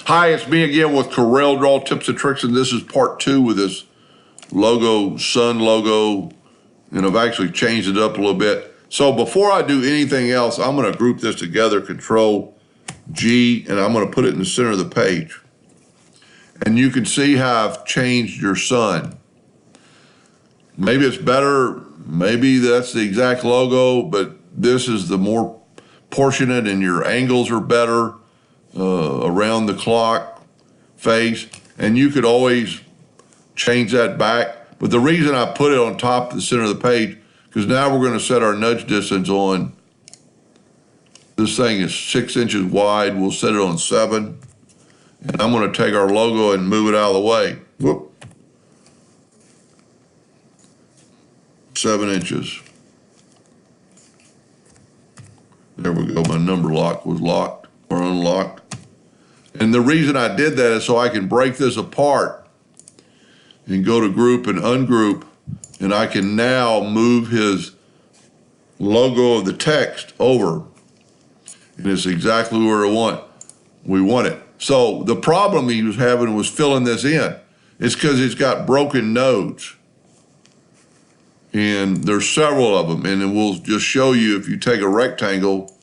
Hi, it's me again with Corel Draw Tips and Tricks, and this is part 2 with this logo, sun logo, and I've actually changed it up a little bit. So before I do anything else, I'm going to group this together, Control G, and I'm going to put it in the center of the page. And you can see how I've changed your sun. Maybe it's better, maybe that's the exact logo, but this is the more proportionate and your angles are better. Around the clock face, and you could always change that back. But the reason I put it on top of the center of the page, because now we're going to set our nudge distance on, this thing is 6 inches wide, we'll set it on 7, and I'm going to take our logo and move it out of the way. Whoop. 7 inches. There we go, my number lock was locked or unlocked. And the reason I did that is so I can break this apart and go to group and ungroup, and I can now move his logo of the text over. And it's exactly where we want it. So the problem he was having was filling this in. It's because it's got broken nodes. And there's several of them, and then we'll just show you if you take a rectangle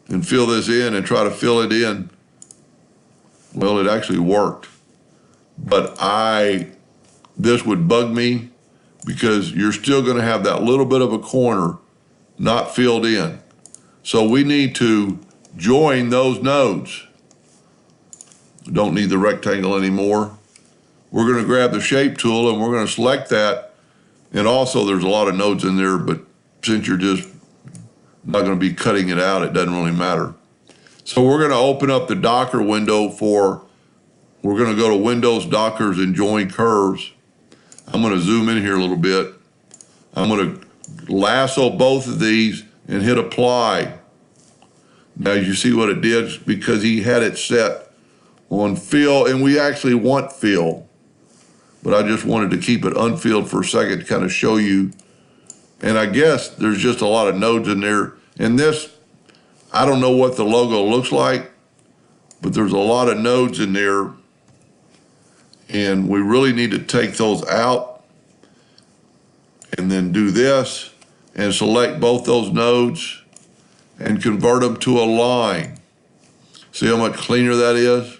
and fill this in and try to fill it in. Well, it actually worked, but this would bug me because you're still going to have that little bit of a corner not filled in. So we need to join those nodes. We don't need the rectangle anymore. We're going to grab the shape tool and we're going to select that. And also there's a lot of nodes in there, but since you're just not going to be cutting it out, it doesn't really matter. So we're going to open up the Docker window we're going to go to Windows, Dockers, and Join Curves. I'm going to zoom in here a little bit. I'm going to lasso both of these and hit apply. Now you see what it did because he had it set on fill, and we actually want fill, but I just wanted to keep it unfilled for a second to kind of show you. And I guess there's just a lot of nodes in there. And this, I don't know what the logo looks like, but there's a lot of nodes in there, and we really need to take those out and then do this and select both those nodes and convert them to a line. See how much cleaner that is?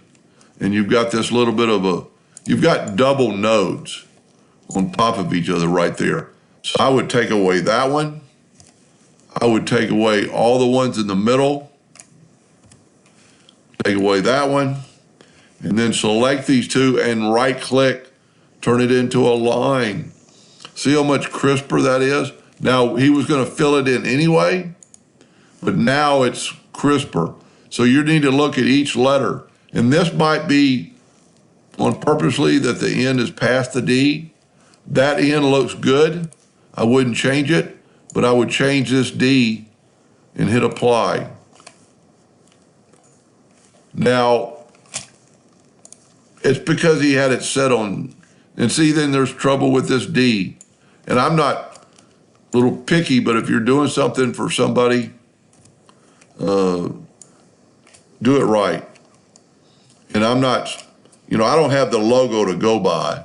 And you've got this little bit of you've got double nodes on top of each other right there. So I would take away that one. I would take away all the ones in the middle, take away that one, and then select these two and right click, turn it into a line. See how much crisper that is? Now he was going to fill it in anyway, but now it's crisper. So you need to look at each letter. And this might be on purposely that the N is past the D. That N looks good. I wouldn't change it. But I would change this D and hit apply. Now, it's because he had it set on, and see, then there's trouble with this D. And I'm not a little picky, but if you're doing something for somebody, do it right. And I'm not, I don't have the logo to go by,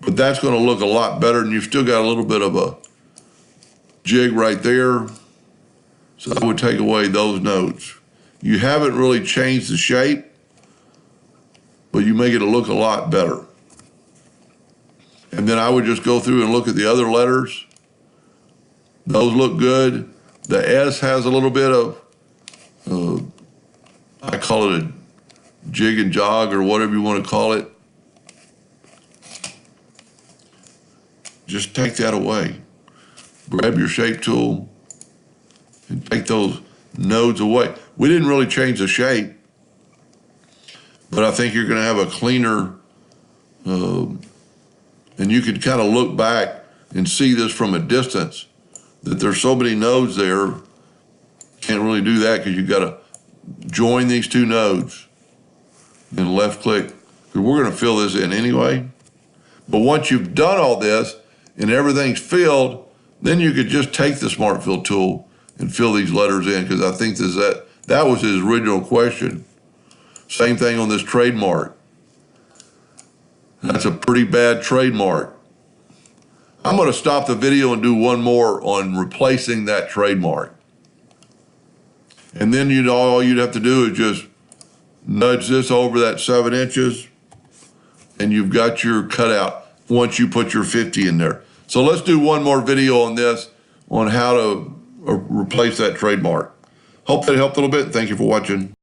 but that's going to look a lot better, and you've still got a little bit of a jig right there. So I would take away those nodes. You haven't really changed the shape, but you make it look a lot better. And then I would just go through and look at the other letters. Those look good. The S has a little bit of, I call it a jig and jog or whatever you want to call it. Just take that away. Grab your shape tool and take those nodes away. We didn't really change the shape, but I think you're going to have a cleaner, and you can kind of look back and see this from a distance, that there's so many nodes there. Can't really do that because you've got to join these two nodes and left click, because we're going to fill this in anyway. But once you've done all this and everything's filled, then you could just take the Smart Fill tool and fill these letters in, because I think that was his original question. Same thing on this trademark. That's a pretty bad trademark. I'm going to stop the video and do one more on replacing that trademark. And then all you'd have to do is just nudge this over that 7 inches, and you've got your cutout once you put your 50 in there. So let's do one more video on this, on how to replace that trademark. Hope that helped a little bit. Thank you for watching.